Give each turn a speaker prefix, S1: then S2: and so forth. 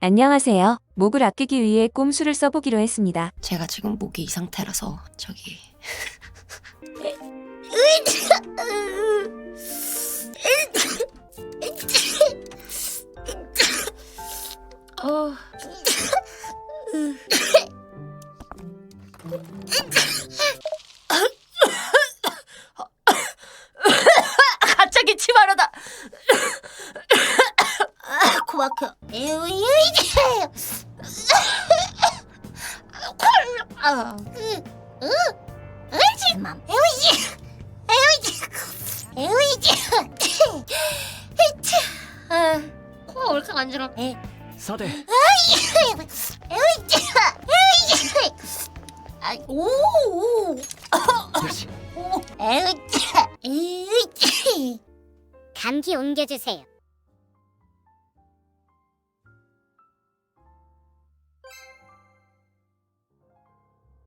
S1: 안녕하세요. 목을 아끼기 위해 꼼수를 써보기로 했습니다.
S2: 제가 지금 목이 이 상태라서 저기 갑자기 치마르다. 코 막혀. 코가 왜 이렇게 간지러?
S3: さて
S2: 오.
S3: よし
S4: 감기 옮겨주세요.